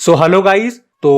So hello guys. तो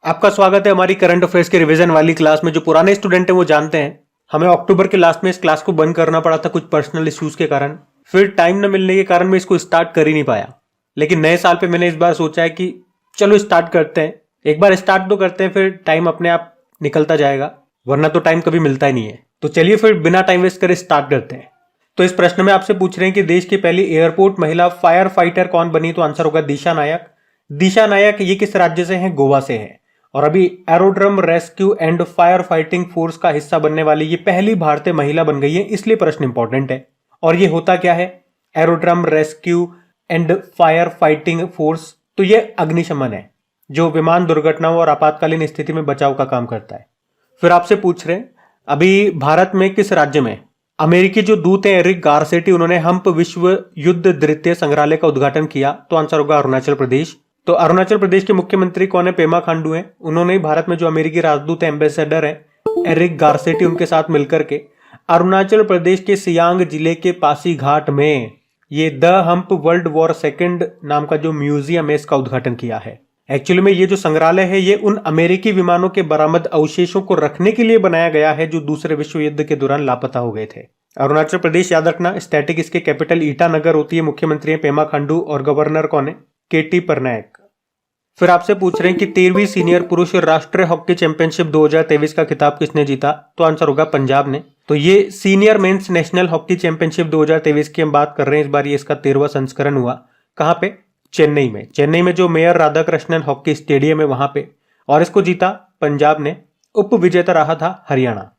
आपका स्वागत है हमारी करंट अफेयर्स के रिवीजन वाली क्लास में। जो पुराने स्टूडेंट हैं वो जानते हैं हमें अक्टूबर के लास्ट में इस क्लास को बंद करना पड़ा था कुछ पर्सनल इश्यूज के कारण। फिर टाइम न मिलने के कारण मैं इसको स्टार्ट कर ही नहीं पाया। लेकिन नए साल पे मैंने इस बार सोचा है कि चलो स्टार्ट करते हैं। एक बार स्टार्ट तो करते हैं, फिर टाइम अपने आप निकलता जाएगा, वरना तो टाइम कभी मिलता ही नहीं है। तो चलिए फिर बिना टाइम वेस्ट करे स्टार्ट करते हैं। तो इस प्रश्न में आपसे पूछ रहे हैं कि देश की पहली एयरपोर्ट महिला फायर फाइटर कौन बनी? तो आंसर होगा दिशा नायक। दिशा नायक ये किस राज्य से हैं? गोवा से हैं। और अभी aerodrome rescue and fire fighting force का हिस्सा बनने वाली ये पहली भारतीय महिला बन गई है, इसलिए प्रश्न इंपॉर्टेंट है। और ये होता क्या है aerodrome rescue and fire fighting force? तो ये अग्निशमन है जो विमान दुर्घटनाओं और आपातकालीन स्थिति में बचाव का काम करता है। फिर आपसे पूछ रहे हैं अभी भारत में किस राज्य में अमेरिकी जो दूत हैं एरिक गारसेटी, उन्होंने हम्प विश्व युद्ध द्वितीय संग्रहालय का उद्घाटन किया? तो आंसर होगा अरुणाचल प्रदेश। तो अरुणाचल प्रदेश के मुख्यमंत्री कौन है? पेमा खांडू हैं। उन्होंने भारत में जो अमेरिकी राजदूत एम्बेसडर हैं एरिक गारसेटी, उनके साथ मिलकर के अरुणाचल प्रदेश के सियांग जिले के पासीघाट में ये the hump world war second नाम का जो म्यूजियम है इसका उद्घाटन किया है। एक्चुअली में ये जो संग्रहालय है ये उन अमेरिकी विमानों के बरामद अवशेषों को रखने के लिए बनाया गया है जो दूसरे विश्व युद्ध के दौरान लापता हो गए थे। अरुणाचल प्रदेश याद रखना, स्टैटिक इसके कैपिटल ईटानगर होती है। मुख्यमंत्री है पेमा खांडू और गवर्नर कौन है? केटी परनायक। फिर आपसे पूछ रहे हैं कि 13वीं सीनियर पुरुष राष्ट्रीय हॉकी चैंपियनशिप 2023 का खिताब किसने जीता? तो आंसर होगा पंजाब ने। तो ये senior mains national hockey championship 2023 की हम बात कर रहे हैं। इस बार ये इसका 13वां संस्करण हुआ। कहां पे? चेन्नई में। चेन्नई में जो मेयर राधाकृष्णन हॉकी स्टेडियम है वहां पे, और इसको जीता पंजाब ने। उप विजेता रहा था हरियाणा।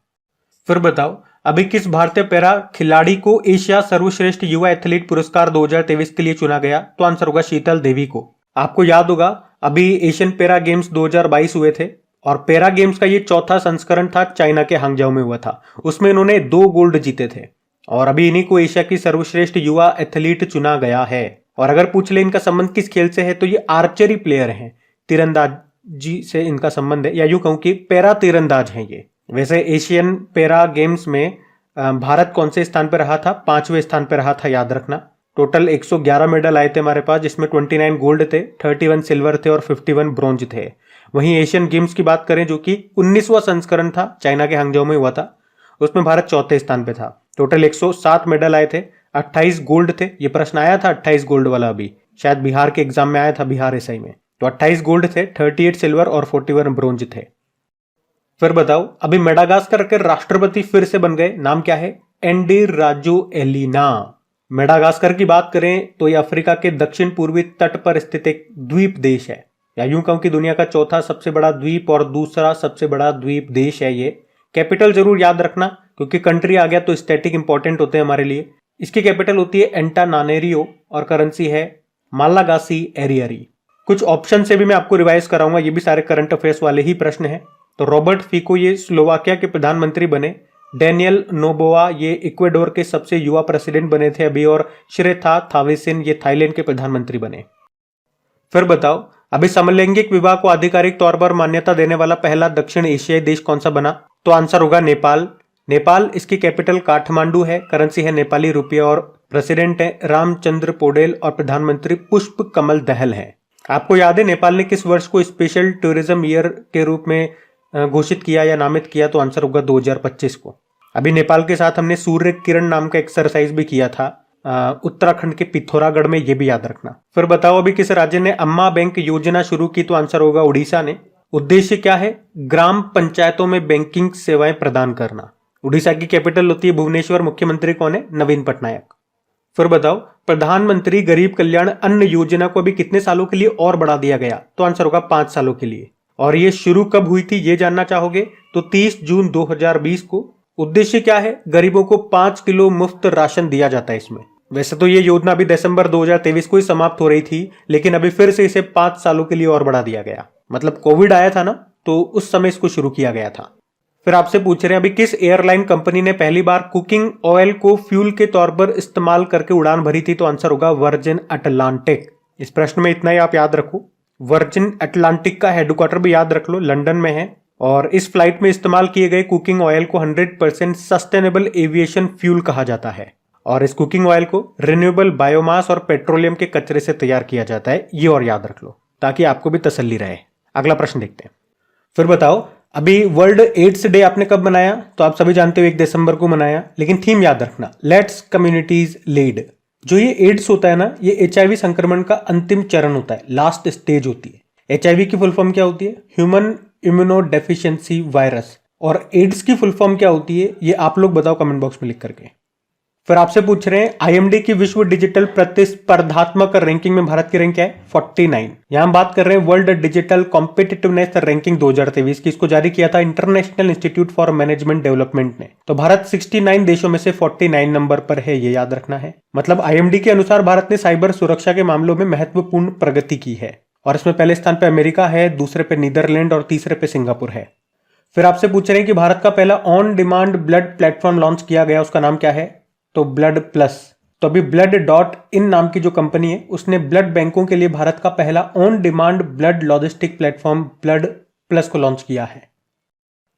फिर बताओ अभी किस भारतीय पैरा खिलाड़ी को एशिया सर्वश्रेष्ठ युवा एथलीट पुरस्कार 2023 के लिए चुना गया? तो आंसर होगा शीतल देवी को। आपको याद होगा अभी एशियन पैरा गेम्स 2022 हुए थे और पैरा गेम्स का ये चौथा संस्करण था, चाइना के हांगजाओ में हुआ था। उसमें इन्होंने 2 गोल्ड जीते थे और अभी इन्हीं को एशिया की सर्वश्रेष्ठ युवा एथलीट चुना गया है। और अगर पूछ ले इनका संबंध किस खेल से है तो ये आर्चरी प्लेयर हैं, तीरंदाजी से इनका संबंध है, या यूं कहूं कि पैरा तीरंदाज हैं ये। वैसे एशियन पैरा गेम्स में भारत कौन से स्थान पर रहा था? 5वें स्थान पर रहा था, याद रखना। टोटल 111 मेडल आए थे हमारे पास, जिसमें 29 गोल्ड थे, 31 सिल्वर थे और 51 ब्रॉन्ज थे। वहीं एशियन गेम्स की बात करें जो कि 19वां संस्करण था, चाइना के हांगजाओ में हुआ था, उसमें भारत 4थे स्थान पे था। टोटल 107 मेडल आए थे, 28 गोल्ड थे। ये प्रश्न आया था 28 गोल्ड वाला, अभी शायद बिहार के एग्जाम में आया था, बिहार एसआई में। तो 28 गोल्ड थे, 38 सिल्वर और 41 ब्रॉन्ज थे। फिर बताओ अभी मेडागास्कर के राष्ट्रपति फिर से बन गए, नाम क्या है? Andy Rajoelina. मेडागास्कर की बात करें तो ये अफ्रीका के दक्षिण पूर्वी तट पर स्थित एक द्वीप देश है, या यूं कहूं कि दुनिया का चौथा सबसे बड़ा द्वीप और दूसरा सबसे बड़ा द्वीप देश है ये। कैपिटल जरूर याद रखना, क्योंकि कंट्री आ गया तो स्टैटिक इंपॉर्टेंट होते हैं हमारे लिए। इसकी कैपिटल होती है एंटानानेरियो और करेंसी है मालागासी एरियरी। कुछ ऑप्शन से भी मैं आपको रिवाइज कराऊंगा, ये भी सारे करंट अफेयर्स वाले ही प्रश्न हैं। तो रॉबर्ट फिको ये स्लोवाकिया के प्रधानमंत्री बने। डेनियल नोबोआ ये इक्वेडोर के सबसे युवा प्रेसिडेंट बने थे अभी। और श्रेथा थावेसिन ये थाईलैंड के प्रधानमंत्री बने। फिर बताओ अभी समलैंगिक विवाह को आधिकारिक तौर पर मान्यता देने वाला पहला दक्षिण एशियाई देश कौन सा बना? तो आंसर होगा नेपाल। नेपाल, इसकी कैपिटल काठमांडू है, करेंसी है नेपाली रुपया और प्रेसिडेंट है रामचंद्र पौडेल और प्रधानमंत्री पुष्प कमल दहल है। आपको याद है नेपाल ने किस वर्ष को स्पेशल टूरिज्म ईयर के रूप में घोषित किया या नामित किया? तो आंसर होगा 2025 को। अभी नेपाल के साथ हमने सूर्य किरण नाम का एक्सरसाइज भी किया था उत्तराखंड के पिथौरागढ़ में, ये भी याद रखना। फिर बताओ अभी किस राज्य ने अम्मा बैंक योजना शुरू की? तो आंसर होगा उड़ीसा ने। उद्देश्य क्या है? ग्राम पंचायतों में बैंकिंग सेवाएं प्रदान करना। उड़ीसा की कैपिटल होती है भुवनेश्वर। मुख्यमंत्री कौन है? नवीन पटनायक। फिर बताओ प्रधानमंत्री गरीब कल्याण अन्न योजना को अभी कितने सालों के लिए और बढ़ा दिया गया? तो आंसर होगा 5 सालों के लिए। और ये शुरू कब हुई थी ये जानना चाहोगे? तो 30 जून 2020 को। उद्देश्य क्या है? गरीबों को 5 किलो मुफ्त राशन दिया जाता है इसमें। वैसे तो ये योजना अभी दिसंबर 2023 को ही समाप्त हो रही थी, लेकिन अभी फिर से इसे 5 सालों के लिए और बढ़ा दिया गया। मतलब कोविड आया था ना, तो उस समय इसको शुरू किया गया था। फिर आपसे पूछ रहे हैं अभी किस एयरलाइन कंपनी ने पहली बार कुकिंग ऑयल को फ्यूल के तौर पर इस्तेमाल करके उड़ान भरी थी? तो आंसर होगा वर्जिन अटलांटिक। इस प्रश्न में इतना ही आप याद रखो। वर्जिन अटलांटिक का हेडक्वार्टर भी याद रख लो, लंदन में है। और इस फ्लाइट में इस्तेमाल किए गए कुकिंग ऑयल को 100% सस्टेनेबल एविएशन फ्यूल कहा जाता है। और इस कुकिंग ऑयल को रिन्यूएबल बायोमास और पेट्रोलियम के कचरे से तैयार किया जाता है, ये और याद रख लो। ताकि आपको भी तसल्ली रहे। अगला प्रश्न देखते हैं। फिर बताओ, अभी वर्ल्ड एड्स डे आपने कब मनाया? तो आप सभी जानते हो 1 दिसंबर को मनाया, लेकिन थीम याद रखना, लेट्स कम्युनिटीज लीड। जो ये एड्स होता है ना, ये एचआईवी संक्रमण का अंतिम चरण होता है, लास्ट स्टेज होती है। एचआईवी की फुल फॉर्म क्या होती है? Human immuno deficiency virus. और एड्स की फुल फॉर्म क्या होती है, ये आप लोग बताओ कमेंट बॉक्स में लिख करके। फिर आपसे पूछ रहे हैं, आईएमडी की विश्व डिजिटल प्रतिस्पर्धात्मक रैंकिंग में भारत की रैंक क्या है? 49। यहां हम बात कर रहे हैं वर्ल्ड डिजिटल कॉम्पिटिटिवनेस रैंकिंग 2023 की। इसको जारी किया था international institute for management development ने। तो भारत 69 देशों में से 49 नंबर पर है, ये याद रखना है। मतलब आईएमडी के अनुसार भारत ने साइबर सुरक्षा के मामलों में महत्वपूर्ण प्रगति की है। और इसमें पहले स्थान पर अमेरिका है, दूसरे पे नीदरलैंड और तीसरे पे सिंगापुर है। फिर आपसे पूछ रहे हैं कि भारत का पहला on demand blood platform launch किया गया, उसका नाम क्या है? तो ब्लड प्लस। तो अभी blood.in नाम की जो कंपनी है, उसने ब्लड बैंकों के लिए भारत का पहला on demand blood logistic platform blood plus को लॉन्च किया है।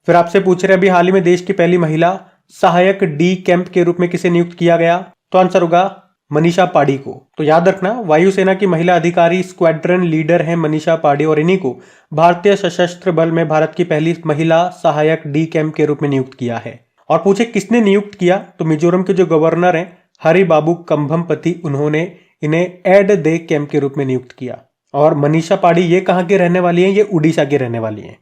फिर आपसे पूछ रहे हैं, अभी हाल ही में देश की पहली महिला सहायक डी कैंप के रूप में किसे नियुक्त किया गया? तो आंसर होगा मनीषा पाड़ी को। तो याद रखना, वायुसेना की महिला अधिकारी स्क्वाड्रन लीडर हैं मनीषा पाड़ी, और इन्हीं को भारतीय सशस्त्र बल में भारत की पहली महिला सहायक डी कैंप के रूप में नियुक्त किया है। और पूछे किसने नियुक्त किया? तो मिजोरम के जो गवर्नर हैं हरि बाबू कंभमपति, उन्होंने इन्हें एड दे कैंप के रूप में नियुक्त किया। और मनीषा पाड़ी ये कहां के रहने वाली हैं? ये उड़ीसा के रहने वाली हैं।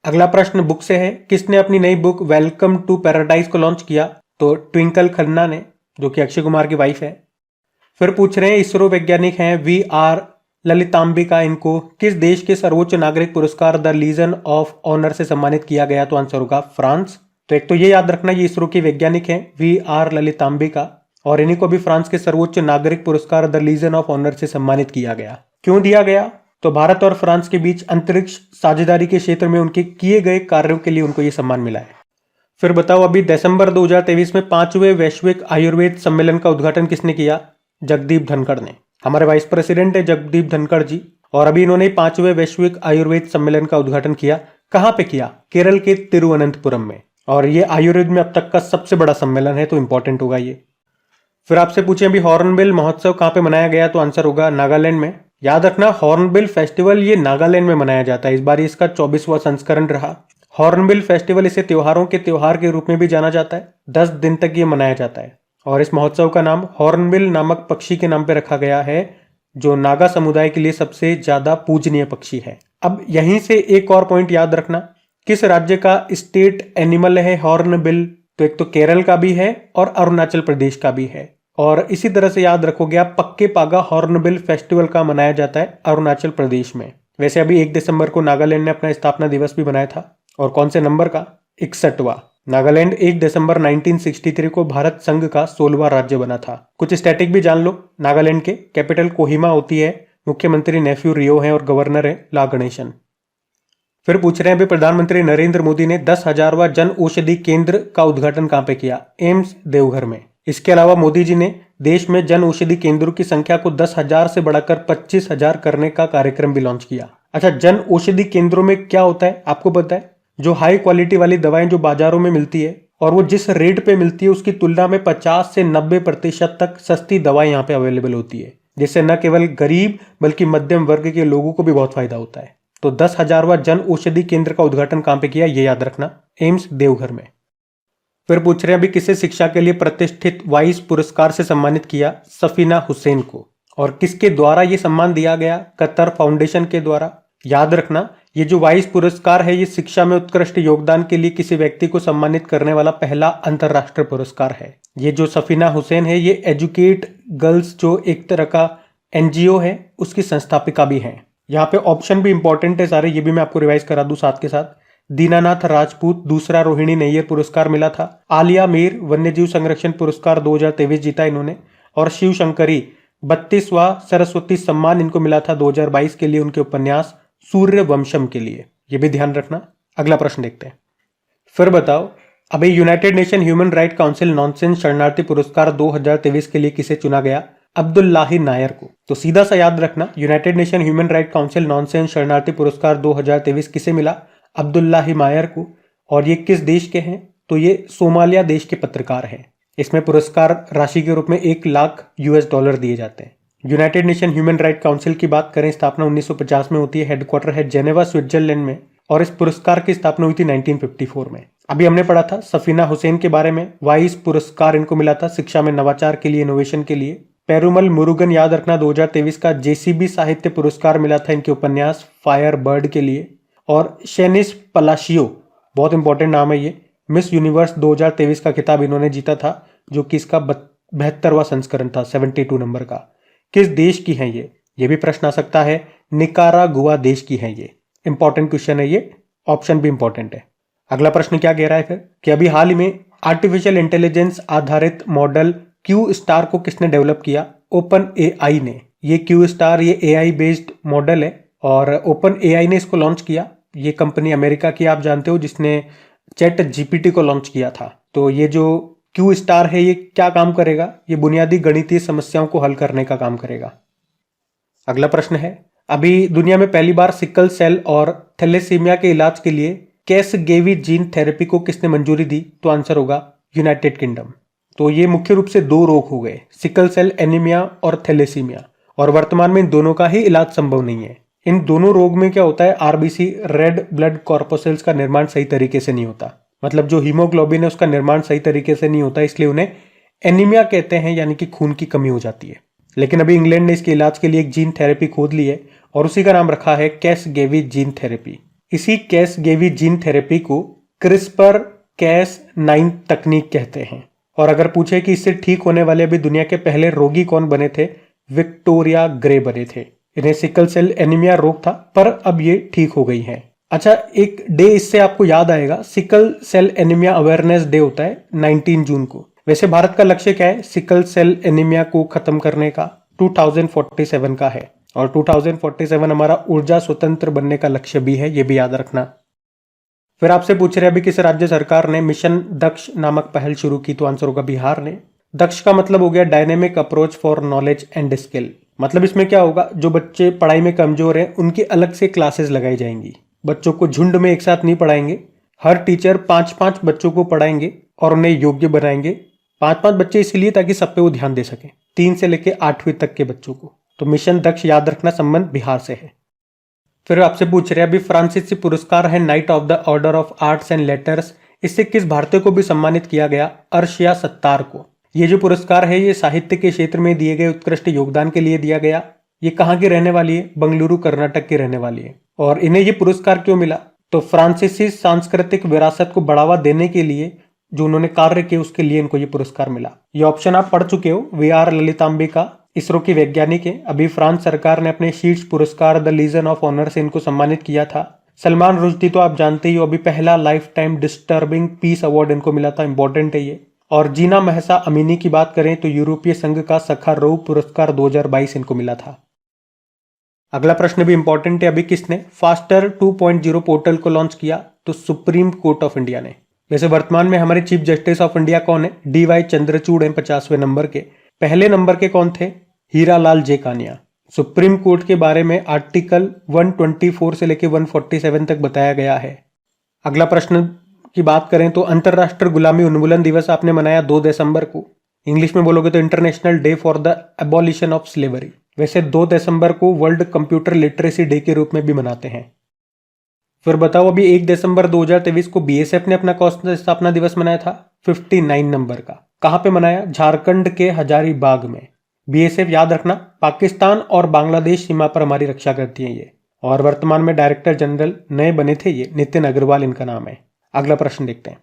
अगला प्रश्न बुक से है, किसने अपनी नई बुक वेलकम टू पैराडाइज को लॉन्च किया? तो ट्विंकल खन्ना ने, जो कि अक्षय कुमार की वाइफ है। फिर पूछ रहे हैं, इसरो वैज्ञानिक हैं VR ललितांबिका, इनको किस देश के सर्वोच्च नागरिक पुरस्कार द लीजन ऑफ ऑनर से सम्मानित किया गया? तो आंसर होगा फ्रांस। तो एक तो ये याद रखना, ये इसरो के वैज्ञानिक हैं VR ललितांबिका, और इन्हीं को भी फ्रांस के सर्वोच्च नागरिक पुरस्कार द लीजन ऑफ ऑनर से सम्मानित किया गया। क्यों दिया गया? तो भारत और फ्रांस के बीच अंतरिक्ष साझेदारी के क्षेत्र में उनके किए गए कार्यों के लिए उनको ये सम्मान मिला है। फिर बताओ, अभी दिसंबर 2023 में 5वें वैश्विक आयुर्वेद सम्मेलन का उद्घाटन किसने किया? जगदीप धनखड़ ने। हमारे वाइस प्रेसिडेंट है जगदीप धनखड़ जी, और अभी इन्होंने 5वें वैश्विक आयुर्वेद सम्मेलन का उद्घाटन किया। कहां पे किया? केरल के तिरुवनंतपुरम में। और ये आयुर्वेद में अब तक का सबसे बड़ा सम्मेलन है, तो इंपॉर्टेंट होगा ये। फिर आपसे पूछें, अभी हॉर्नबिल महोत्सव कहां पे मनाया गया? तो आंसर होगा नागालैंड में। याद रखना, हॉर्नबिल फेस्टिवल ये नागालैंड में मनाया जाता है। इस बार इसका 24वां संस्करण रहा। हॉर्नबिल फेस्टिवल, इसे त्योहारों के त्योहार के रूप में भी जाना जाता है। 10 दिन तक ये मनाया जाता है। और इस महोत्सव का नाम हॉर्नबिल नामक पक्षी के नाम पे रखा गया है, जो नागा समुदाय के लिए सबसे ज्यादा पूजनीय पक्षी है। अब यहीं से एक और पॉइंट याद रखना, किस राज्य का स्टेट एनिमल है हॉर्नबिल? तो एक तो केरल का भी है और अरुणाचल प्रदेश का भी है। और इसी तरह से याद रखोगे आप, पक्के पागा हॉर्नबिल फेस्टिवल का मनाया जाता है अरुणाचल प्रदेश में। वैसे अभी 1 दिसंबर को नागालैंड ने अपना स्थापना दिवस भी मनाया था, और कौन से नंबर का? 61वां। नागालैंड 1 दिसंबर 1963 को भारत संघ का 16वां राज्य बना था। कुछ स्टैटिक भी जान लो, नागालैंड के कैपिटल कोहिमा होती है, मुख्यमंत्री नेफ्यू रियो है और गवर्नर है ला गणेशन। फिर पूछ रहे हैं, अभी प्रधानमंत्री नरेंद्र मोदी ने 10,000वां जन औषधि केंद्र का उद्घाटन कहां पे किया? एम्स देवघर में। इसके अलावा मोदी जी ने देश में जन औषधि केंद्रों की संख्या को 10,000 से बढ़ाकर 25,000 करने का कार्यक्रम भी लॉन्च किया। अच्छा, जन औषधि केंद्रों में क्या होता है आपको पता है? जो हाई क्वालिटी वाली दवाएं जो बाजारों में मिलती है, और वो जिस रेट पे मिलती है उसकी तुलना में 50 से 90% तक सस्ती दवाएं यहाँ पे अवेलेबल होती है, जिससे न केवल गरीब बल्कि मध्यम वर्ग के लोगों को भी बहुत फायदा होता है। तो 10,000वां जन औषधि केंद्र का उद्घाटन कहां पे किया, ये याद रखना, एम्स देवघर में। फिर पूछ रहे हैं, अभी किसे शिक्षा के लिए प्रतिष्ठित वाइस पुरस्कार से सम्मानित किया? सफीना हुसैन को। और किसके द्वारा ये सम्मान दिया गया? कतर फाउंडेशन के द्वारा। याद रखना, ये जो वाइस पुरस्कार है, ये शिक्षा में उत्कृष्ट योगदान के लिए किसी व्यक्ति को सम्मानित करने वाला पहला अंतरराष्ट्रीय पुरस्कार है। ये जो सफीना हुसैन है, ये एजुकेट गर्ल्स जो एक तरह का NGO है, उसकी संस्थापिका भी हैं। यहाँ पे ऑप्शन भी इंपॉर्टेंट है सारे, ये भी मैं आपको रिवाइज करा दूं साथ के साथ। दीनानाथ राजपूत दूसरा रोहिणी नैयर पुरस्कार मिला था। आलिया मीर वन्यजीव संरक्षण पुरस्कार 2023 जीता इन्होंने। और शिव शंकरी 32वां सरस्वती सम्मान इनको मिला था 2022 के लिए, उनके उपन्यास सूर्यवंशम के लिए। ये भी ध्यान रखना। अगला प्रश्न देखते हैं। फिर बताओ, अभी United nation human right council nonsense शरणार्थी पुरस्कार 2023 के लिए किसे चुना गया? अब्दुल्लाही नायर को। तो सीधा सा याद रखना, United nation human right council nonsense शरणार्थी पुरस्कार 2023 किसे मिला? अब्दुल्लाही नायर को। और ये किस देश के हैं? तो ये सोमालिया देश के पत्रकार हैं। इसमें पुरस्कार राशि के रूप में $1 लाख दिए जाते हैं। United nation human right council की बात करें, स्थापना 1950 में होती है, हेडक्वार्टर है जेनेवा स्विट्जरलैंड में, और इस पुरस्कार की स्थापना हुई थी 1954 में। अभी हमने पढ़ा था सफीना हुसैन के बारे में, वाइस पुरस्कार इनको मिला था शिक्षा में नवाचार के लिए, इनोवेशन के लिए। पेरुमल मुरुगन याद रखना 2023 का जेसीबी साहित्य पुरस्कार मिला था इनके उपन्यास फायर बर्ड के लिए। और शेनिस पलाशियो, बहुत इंपॉर्टेंट नाम है ये, मिस यूनिवर्स 2023 का खिताब इन्होंने जीता था, जो कि इसका 72वां संस्करण था, 72 नंबर का। किस देश की हैं ये भी प्रश्न आ सकता है। निकारागुआ देश की हैं ये। इंपॉर्टेंट क्वेश्चन है ये, ऑप्शन भी इंपॉर्टेंट है। अगला प्रश्न क्या कह रहा है फिर कि अभी हाल ही में आर्टिफिशियल इंटेलिजेंस आधारित मॉडल क्यू स्टार को किसने डेवलप किया? ओपन एआई ने। ये क्यू स्टार ये एआई बेस्ड मॉडल है और ओपन एआई ने इसको लॉन्च किया। ये कंपनी अमेरिका की, आप जानते हो, जिसने चैट जीपीटी को लॉन्च किया था। तो ये जो क्यू स्टार है ये क्या काम करेगा? ये बुनियादी गणितीय समस्याओं को हल करने का काम करेगा। अगला प्रश्न है, अभी दुनिया में पहली बार सिकल सेल और थैलेसीमिया के इलाज के लिए कैसगेवी जीन थेरेपी को किसने मंजूरी दी? तो आंसर होगा यूनाइटेड किंगडम। तो ये मुख्य रूप से दो रोग हो गए, सिकल सेल एनीमिया और थैलेसीमिया, और वर्तमान में इन दोनों का ही इलाज संभव नहीं है। इन दोनों रोग में क्या होता है, आरबीसी रेड ब्लड कॉर्पोसेल्स का निर्माण सही तरीके से नहीं होता, मतलब जो हीमोग्लोबिन है उसका निर्माण सही तरीके से नहीं होता, इसलिए उन्हें एनीमिया कहते हैं, यानी कि खून की कमी हो जाती है। लेकिन अभी इंग्लैंड ने इसके इलाज के लिए एक जीन थेरेपी खोद ली है और उसी का नाम रखा है कैसगेवी जीन थेरेपी। इसी कैसगेवी जीन थेरेपी को क्रिस्पर कैस9 तकनीक कहते हैं। और अगर पूछे कि इससे ठीक होने वाले अभी दुनिया के पहले रोगी कौन बने थे, विक्टोरिया ग्रे बने थे। इन्हें सिकल सेल एनीमिया रोग था, पर अब ये ठीक हो गई हैं। अच्छा, एक डे इससे आपको याद आएगा, sickle cell anemia awareness day होता है 19 जून को। वैसे भारत का लक्ष्य क्या है सिकल सेल एनीमिया को खत्म करने का? 2047 का है, और 2047 हमारा ऊर्जा स्वतंत्र बनने का लक्ष्य भी है, ये भी याद रखना। फिर आपसे पूछ रहे अभी किस राज्य सरकार ने मिशन दक्ष नामक पहल शुरू की? तो आंसर होगा बिहार ने। दक्ष का मतलब हो गया dynamic approach for knowledge and skill. मतलब इसमें क्या होगा, जो बच्चे पढ़ाई में कमजोर हैं उनकी अलग से क्लासेस लगाई जाएंगी। बच्चों को झुंड में एक साथ नहीं पढ़ाएंगे, हर टीचर 5-5 बच्चों को पढ़ाएंगे और उन्हें योग्य बनाएंगे। 5-5 बच्चे इसलिए ताकि सब पे वो ध्यान दे सके, 3 से लेकर 8वीं तक के बच्चों को। तो मिशन दक्ष याद रखना, संबंध बिहार से है। फिर आपसे पूछ रहे अभी फ्रांसीसी पुरस्कार है night of the order of arts and letters, इससे किस भारतीय को भी सम्मानित किया गया? अर्शिया सत्तार को। ये जो पुरस्कार है ये साहित्य के क्षेत्र में दिए गए उत्कृष्ट योगदान के लिए दिया गया। ये कहाँ की रहने वाली है? बंगलुरु कर्नाटक की रहने वाली है। और इन्हें ये पुरस्कार क्यों मिला? तो फ्रांसीसी सांस्कृतिक विरासत को बढ़ावा देने के लिए जो उन्होंने कार्य किए उसके लिए इनको ये पुरस्कार मिला। ये ऑप्शन आप पढ़ चुके हो। VR ललितांबिका इसरो की वैज्ञानिक है। अभी फ्रांस सरकार ने अपने शीर्ष पुरस्कार द लीजन ऑफ ऑनर से इनको सम्मानित किया था। सलमान रुश्दी तो आप जानते ही हो, अभी पहला life time disturbing peace award इनको मिला था, इंपॉर्टेंट है ये। और जीना महसा अमीनी की बात करें तो यूरोपीय संघ का सखारोव पुरस्कार 2022 इनको मिला था। अगला प्रश्न भी इंपॉर्टेंट है, अभी किसने फास्टर 2.0 पोर्टल को लॉन्च किया? तो सुप्रीम कोर्ट ऑफ इंडिया ने। वैसे वर्तमान में हमारे चीफ जस्टिस ऑफ इंडिया कौन है? DY चंद्रचूड़ हैं 50वें नंबर के। पहले नंबर के कौन थे? हीरालाल जेकानिया। सुप्रीम कोर्ट के बारे में आर्टिकल 124 से लेकर 147 तक बताया गया है। अगला प्रश्न की बात करें तो अंतरराष्ट्रीय गुलामी उन्मूलन दिवस आपने मनाया 2 दिसंबर को। इंग्लिश में बोलोगे तो international day for the abolition of slavery. वैसे 2 दिसंबर को वर्ल्ड कंप्यूटर लिटरेसी डे के रूप में भी मनाते हैं। फिर बताओ, अभी 1 दिसंबर 2023 को BSF ने अपना कौन सा स्थापना दिवस मनाया था? 59 नंबर का। कहां पे मनाया? झारखंड के हजारीबाग में। BSF याद रखना पाकिस्तान और बांग्लादेश सीमा पर हमारी रक्षा करती है ये। और वर्तमान में डायरेक्टर जनरल नए बने थे ये, नितिन अग्रवाल इनका नाम है। अगला प्रश्न देखते हैं।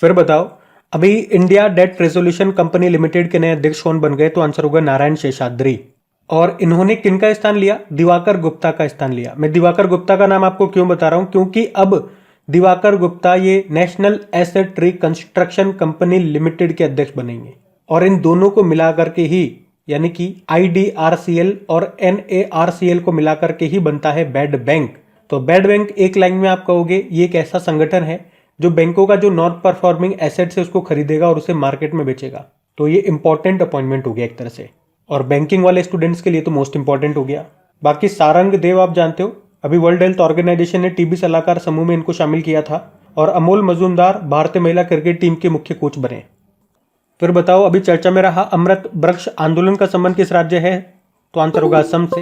फिर बताओ, अभी India debt resolution company limited के नए अध्यक्ष कौन बन गए? तो आंसर होगा नारायण शेषाद्री। और इन्होंने किनका स्थान लिया? दिवाकर गुप्ता का स्थान लिया। मैं दिवाकर गुप्ता का नाम आपको क्यों बता रहा हूं? क्योंकि अब दिवाकर गुप्ता ये national asset reconstruction company limited के अध्यक्ष बनेंगे। और इन दोनों को मिलाकर के ही, यानी कि IDRCL और NARCL को मिलाकर के ही बनता है बेड बैंक। तो बेड बैंक एक लाइन में आप कहोगे ये एक ऐसा संगठन है जो बैंकों का जो नॉन परफॉर्मिंग एसेट्स है उसको खरीदेगा और उसे मार्केट में बेचेगा। तो ये इंपॉर्टेंट अपॉइंटमेंट हो गया एक तरह से, और बैंकिंग वाले स्टूडेंट्स के लिए तो मोस्ट इंपॉर्टेंट हो गया। बाकी सारंग देव आप जानते हो, अभी वर्ल्ड हेल्थ ऑर्गेनाइजेशन ने TB सलाहकार समूह में इनको शामिल किया था। और अमोल मजूमदार भारतीय महिला क्रिकेट टीम के मुख्य कोच बने। फिर बताओ अभी चर्चा में रहा अमृत वृक्ष आंदोलन का संबंध किस राज्य है? तो आंसर होगा असम से।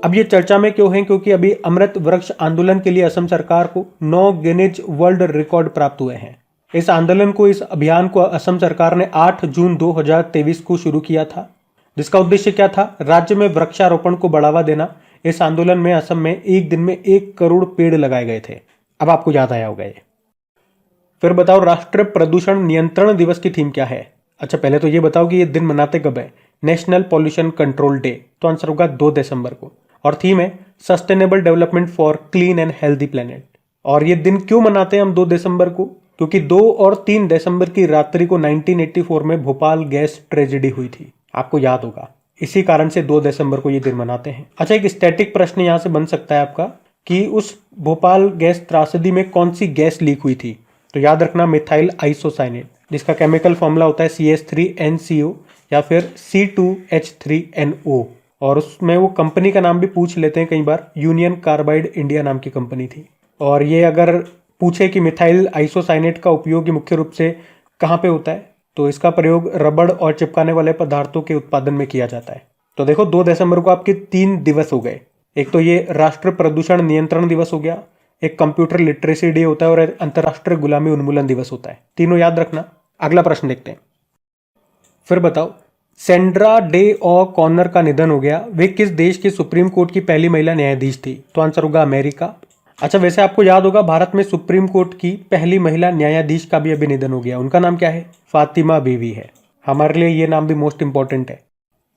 अब ये चर्चा में क्यों है? क्योंकि अभी अमृत वृक्ष आंदोलन के लिए असम सरकार को 9 गिनीज वर्ल्ड रिकॉर्ड प्राप्त हुए हैं। इस अभियान को असम सरकार ने 8 जून 2023 को शुरू किया था, जिसका उद्देश्य क्या था? राज्य में वृक्षारोपण को बढ़ावा देना। इस आंदोलन में असम में एक दिन में 1 करोड़ पेड़ लगाए गए थे। अब आपको याद आया होगा ये। फिर बताओ राष्ट्रीय प्रदूषण नियंत्रण दिवस की थीम क्या है? अच्छा, पहले तो ये बताओ कि ये दिन मनाते कब है? National pollution control day. तो आंसर होगा 2 दिसंबर को। और थीम है sustainable development for clean and healthy planet. और ये दिन क्यों मनाते हैं हम 2 दिसंबर को? क्योंकि 2 और 3 दिसंबर की रात्रि को 1984 में भोपाल गैस ट्रेजेडी हुई थी, आपको याद होगा। इसी कारण से 2 दिसंबर को ये दिन मनाते हैं। अच्छा, एक स्टैटिक प्रश्न यहां से बन सकता है आपका कि उस भोपाल गैस त्रासदी में कौन सी गैस लीक हुई थी? तो याद रखना मिथाइल आइसोसाइनेट, जिसका केमिकल फॉर्मूला होता है CH3NCO या फिर C2H3NO। और उसमें वो कंपनी का नाम भी पूछ लेते हैं कई बार, यूनियन कार्बाइड इंडिया नाम की कंपनी थी। और ये अगर पूछे कि मिथाइल आइसोसाइनेट का उपयोग मुख्य रूप से कहाँ पे होता है, तो इसका प्रयोग रबड़ और चिपकाने वाले पदार्थों के उत्पादन में किया जाता है। तो देखो 2 दिसंबर को आपके 3 दिवस हो गए। एक तो ये राष्ट्रीय प्रदूषण नियंत्रण दिवस हो गया, एक कंप्यूटर लिटरेसी डे होता है और अंतर्राष्ट्रीय गुलामी उन्मूलन दिवस होता है। तीनों याद रखना। अगला प्रश्न देखते हैं। फिर बताओ सेंड्रा डे ओ कॉर्नर का निधन हो गया। वे किस देश की सुप्रीम कोर्ट की पहली महिला न्यायाधीश थी? तो आंसर होगा अमेरिका। अच्छा, वैसे आपको याद होगा भारत में सुप्रीम कोर्ट की पहली महिला न्यायाधीश का भी अभी निधन हो गया। उनका नाम क्या है? फातिमा बीवी है। हमारे लिए ये नाम भी मोस्ट इंपॉर्टेंट है।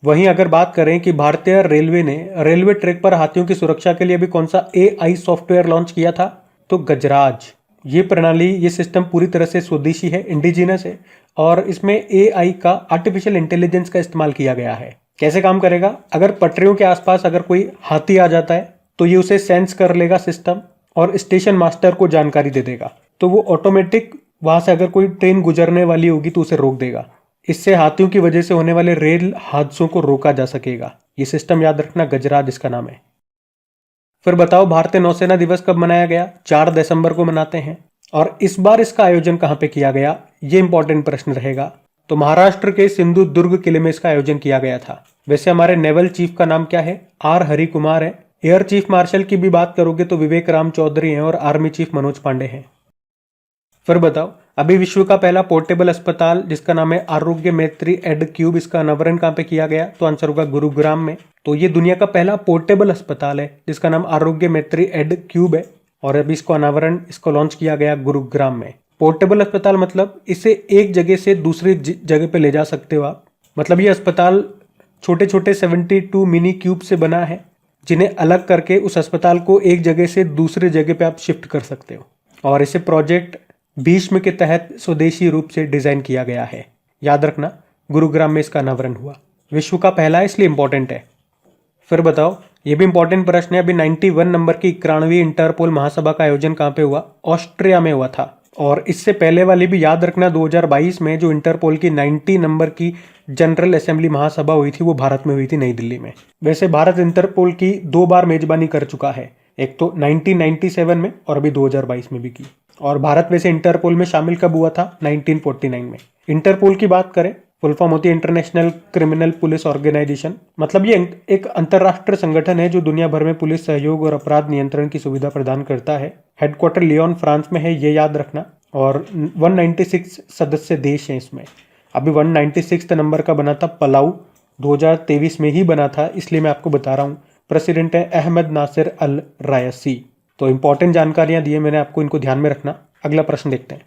वहीं अगर बात करें कि भारतीय रेलवे ने रेलवे ट्रैक पर हाथियों की सुरक्षा के लिए भी कौन सा AI सॉफ्टवेयर लॉन्च किया था? तो गजराज। ये प्रणाली, ये सिस्टम पूरी तरह से स्वदेशी है, इंडिजिनस है और इसमें AI का आर्टिफिशियल इंटेलिजेंस का इस्तेमाल किया गया है। कैसे काम करेगा? अगर पटरियों के आसपास अगर कोई हाथी आ जाता है तो ये उसे सेंस कर लेगा सिस्टम और स्टेशन मास्टर को जानकारी दे देगा, तो वो ऑटोमेटिक वहां से अगर कोई ट्रेन गुजरने वाली होगी तो उसे रोक देगा। इससे हाथियों की वजह से होने वाले रेल हादसों को रोका जा सकेगा। ये सिस्टम याद रखना, गजराज इसका नाम है। फिर बताओ भारतीय नौसेना दिवस कब मनाया गया? 4 दिसंबर को मनाते हैं। और इस बार इसका आयोजन कहां पे किया गया? ये इंपॉर्टेंट प्रश्न रहेगा। तो महाराष्ट्र के सिंधु दुर्ग किले में इसका आयोजन किया गया था। वैसे हमारे नेवल चीफ का नाम क्या है? R हरि कुमार है। एयर चीफ मार्शल की भी बात करोगे तो विवेक राम चौधरी हैं और आर्मी चीफ मनोज पांडे हैं। फिर बताओ अभी विश्व का पहला पोर्टेबल अस्पताल जिसका नाम है आरोग्य मैत्री एड क्यूब, इसका अनावरण कहां पे किया गया? तो आंसर होगा गुरुग्राम में। तो ये दुनिया का पहला पोर्टेबल अस्पताल है जिसका नाम आरोग्य मैत्री एड क्यूब है और अभी इसको लॉन्च किया गया गुरुग्राम में। पोर्टेबल अस्पताल मतलब इसे एक जगह से दूसरी जगह पे ले जा सकते हो आप। मतलब ये अस्पताल छोटे छोटे 72 मिनी क्यूब से बना है जिन्हें अलग करके उस अस्पताल को एक जगह से दूसरे जगह पे आप शिफ्ट कर सकते हो। और इसे प्रोजेक्ट भीष्म के तहत स्वदेशी रूप से डिजाइन किया गया है। याद रखना, गुरुग्राम में इसका अनावरण हुआ। विश्व का पहला है इसलिए इंपॉर्टेंट है। फिर बताओ, ये भी इंपॉर्टेंट प्रश्न है। अभी 91 नंबर की 91वीं इंटरपोल महासभा का आयोजन कहाँ पे हुआ? ऑस्ट्रिया में हुआ था। और इससे पहले वाली भी याद रखना, 2022 में जो इंटरपोल की 90 नंबर की जनरल असेंबली महासभा हुई थी वो भारत में हुई थी, नई दिल्ली में। वैसे भारत इंटरपोल की 2 बार मेजबानी कर चुका है, एक तो 1997 में और अभी 2022 में भी की। और भारत वैसे इंटरपोल में शामिल कब हुआ था? 1949 में। इंटरपोल की बात करें, फुल फॉर्म होती है इंटरनेशनल क्रिमिनल पुलिस ऑर्गेनाइजेशन। मतलब ये एक अंतर्राष्ट्रीय संगठन है जो दुनिया भर में पुलिस सहयोग और अपराध नियंत्रण की सुविधा प्रदान करता है। हेडक्वार्टर लियोन फ्रांस में है, ये याद रखना। और 196 सदस्य देश हैं इसमें। अभी 196 नंबर का बना था पलाऊ, 2023 में ही बना था, इसलिए मैं आपको बता रहा हूँ। प्रेसिडेंट है अहमद नासिर अल रायसी। तो इंपॉर्टेंट जानकारियां दी है मैंने आपको, इनको ध्यान में रखना। अगला प्रश्न देखते हैं।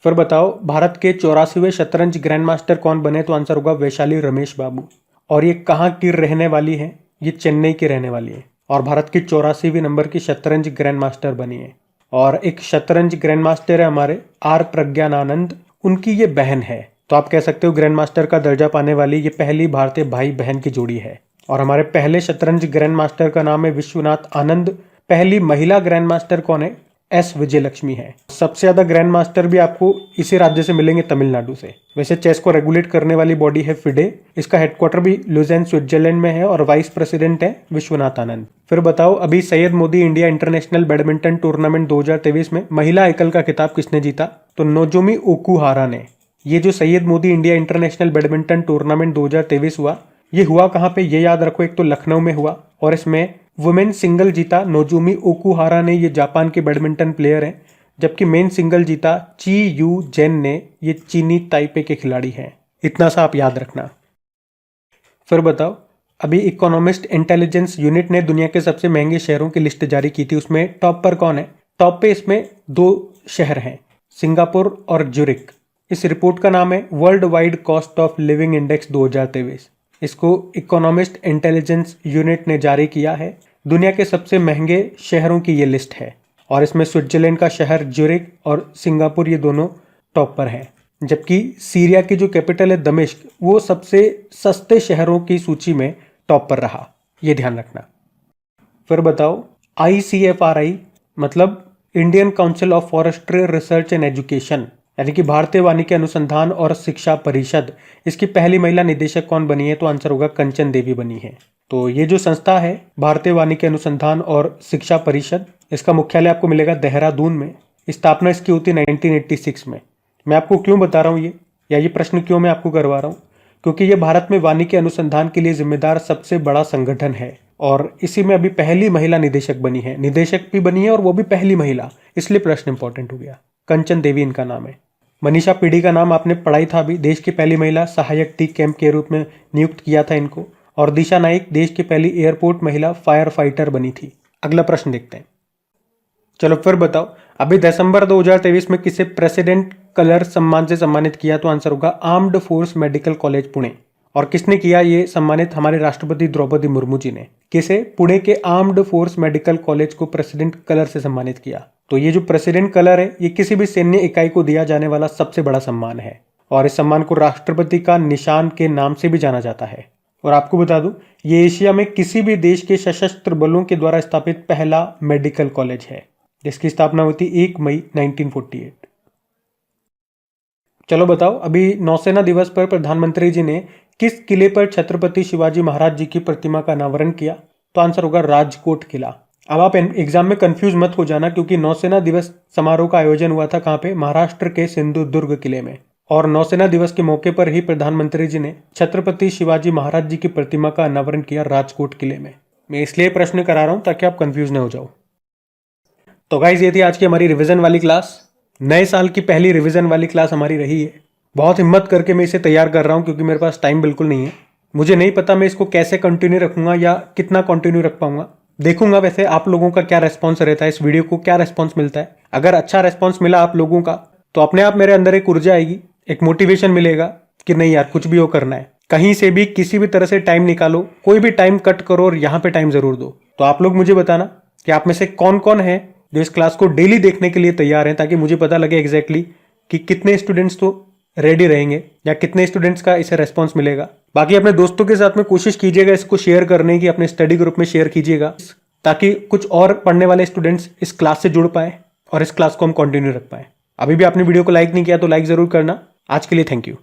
फिर बताओ भारत के 84वें शतरंज ग्रैंड मास्टर कौन बने? तो आंसर होगा वैशाली रमेश बाबू। और ये कहाँ की रहने वाली है? ये चेन्नई की रहने वाली है और भारत की 84वीं नंबर की शतरंज ग्रैंड मास्टर बनी है। और एक शतरंज ग्रैंड मास्टर है हमारे R प्रज्ञानानंद, उनकी ये बहन है। तो आप कह सकते हो ग्रैंड मास्टर का दर्जा पाने वाली ये पहली भारतीय भाई बहन की जोड़ी है। और हमारे पहले शतरंज ग्रैंड मास्टर का नाम है विश्वनाथ आनंद। पहली महिला ग्रैंड मास्टर कौन है? S विजयलक्ष्मी है। सबसे ज्यादा ग्रैंड मास्टर भी आपको इसी राज्य से मिलेंगे, तमिलनाडु से। वैसे चेस को रेगुलेट करने वाली बॉडी है फिडे, इसका हेडक्वार्टर भी लुज़ेन स्विट्जरलैंड में है और वाइस प्रेसिडेंट है विश्वनाथ आनंद। फिर बताओ अभी Syed Modi India international badminton tournament 2023 में महिला एकल का खिताब किसने जीता? तो नोजोमी ओकुहारा ने। ये जो Syed Modi India international badminton tournament 2023 हुआ, ये हुआ कहाँ पे ये याद रखो। एक तो लखनऊ में हुआ और इसमें वुमेन सिंगल जीता नोजोमी ओकुहारा ने, ये जापान के बैडमिंटन प्लेयर हैं, जबकि मेन सिंगल जीता ची यू जेन ने, ये चीनी ताइपे के खिलाड़ी हैं। इतना सा आप याद रखना। फिर बताओ, अभी इकोनॉमिस्ट इंटेलिजेंस यूनिट ने दुनिया के सबसे महंगे शहरों की लिस्ट जारी की थी, उसमें टॉप पर कौन है? टॉप पे इसमें 2 शहर हैं, सिंगापुर और ज्यूरिक। इस रिपोर्ट का नाम है world wide cost of living index 2023। इसको इकोनॉमिस्ट इंटेलिजेंस यूनिट ने जारी किया है। दुनिया के सबसे महंगे शहरों की ये लिस्ट है और इसमें स्विट्जरलैंड का शहर ज्यूरिक और सिंगापुर ये दोनों टॉप पर हैं, जबकि सीरिया की जो कैपिटल है दमिश्क, वो सबसे सस्ते शहरों की सूची में टॉप पर रहा। ये ध्यान रखना। फिर बताओ, ICFRI मतलब Indian council of forestry research and education, यानी कि भारतीय वानिकी अनुसंधान और शिक्षा परिषद, इसकी पहली महिला निदेशक कौन बनी है? तो आंसर होगा कंचन देवी बनी है। तो ये जो संस्था है भारतीय वानिकी अनुसंधान और शिक्षा परिषद, इसका मुख्यालय आपको मिलेगा देहरादून में। स्थापना इसकी होती 1986 में। मैं आपको क्यों बता रहा हूँ ये, या ये प्रश्न क्यों मैं आपको करवा रहा हूँ? क्योंकि ये भारत में वानिकी अनुसंधान के लिए जिम्मेदार सबसे बड़ा संगठन है और इसी में अभी पहली महिला निदेशक बनी है, निदेशक भी बनी है और वो भी पहली महिला, इसलिए प्रश्न इंपॉर्टेंट हो गया। कंचन देवी इनका नाम है। मनीषा पीढ़ी का नाम आपने पढ़ा ही था अभी, देश की पहली महिला सहायक टी कैंप के रूप में नियुक्त किया था इनको। और दिशा नाइक देश की पहली एयरपोर्ट महिला फायर फाइटर बनी थी। अगला प्रश्न देखते हैं। चलो फिर बताओ, अभी दिसंबर 2023 में किसे प्रेसिडेंट कलर सम्मान से सम्मानित किया? तो आंसर होगा armed force medical college Pune. और किसने किया ये सम्मानित? हमारे राष्ट्रपति द्रौपदी मुर्मू जी ने। किसे? पुणे के आर्म्ड फोर्स मेडिकल कॉलेज को प्रेसिडेंट कलर से सम्मानित किया। तो ये जो प्रेसिडेंट कलर है, ये किसी भी सैन्य इकाई को दिया जाने वाला सबसे बड़ा सम्मान है और इस सम्मान को राष्ट्रपति का निशान के नाम से भी जाना जाता है। और आपको बता दूं, ये एशिया में किसी भी देश के सशस्त्र बलों के द्वारा स्थापित पहला मेडिकल कॉलेज है, जिसकी स्थापना हुई थी 1 मई 1948। चलो बताओ, अभी नौसेना दिवस पर प्रधानमंत्री जी ने किस किले पर छत्रपति शिवाजी महाराज जी की प्रतिमा का अनावरण किया? तो आंसर होगा राजकोट किला। अब आप एग्जाम में कंफ्यूज मत हो जाना, क्योंकि नौसेना दिवस समारोह का आयोजन हुआ था कहाँ पे? महाराष्ट्र के सिंधुदुर्ग किले में। और नौसेना दिवस के मौके पर ही प्रधानमंत्री जी ने छत्रपति शिवाजी महाराज जी की प्रतिमा का अनावरण किया राजकोट किले में। मैं इसलिए प्रश्न करा रहा हूं ताकि आप कंफ्यूज न हो जाओ। तो गाइज, ये थी आज की हमारी रिवीजन वाली क्लास। नए साल की पहली रिवीजन वाली क्लास हमारी रही है। बहुत हिम्मत करके मैं इसे तैयार कर रहा हूँ, क्योंकि मेरे पास टाइम बिल्कुल नहीं है। मुझे नहीं पता मैं इसको कैसे कंटिन्यू रखूंगा या कितना कंटिन्यू रख पाऊंगा। देखूंगा वैसे आप लोगों का क्या रेस्पॉन्स रहता है, इस वीडियो को क्या रेस्पॉन्स मिलता है। अगर अच्छा रेस्पॉन्स मिला आप लोगों का, तो अपने आप मेरे अंदर एक ऊर्जा आएगी, एक मोटिवेशन मिलेगा कि नहीं यार, कुछ भी हो करना है। कहीं से भी किसी भी तरह से टाइम निकालो, कोई भी टाइम कट करो और यहाँ पे टाइम जरूर दो। तो आप लोग मुझे बताना कि आप में से कौन कौन है जो इस क्लास को डेली देखने के लिए तैयार हैं, ताकि मुझे पता लगे एग्जैक्टली कि कितने स्टूडेंट्स तो रेडी रहेंगे या कितने स्टूडेंट्स का इसे रेस्पॉन्स मिलेगा। बाकी अपने दोस्तों के साथ में कोशिश कीजिएगा इसको शेयर करने की, अपने स्टडी ग्रुप में शेयर कीजिएगा, ताकि कुछ और पढ़ने वाले स्टूडेंट्स इस क्लास से जुड़ पाए और इस क्लास को हम कंटिन्यू रख पाए। अभी भी आपने वीडियो को लाइक नहीं किया तो लाइक जरूर करना। आज के लिए थैंक यू।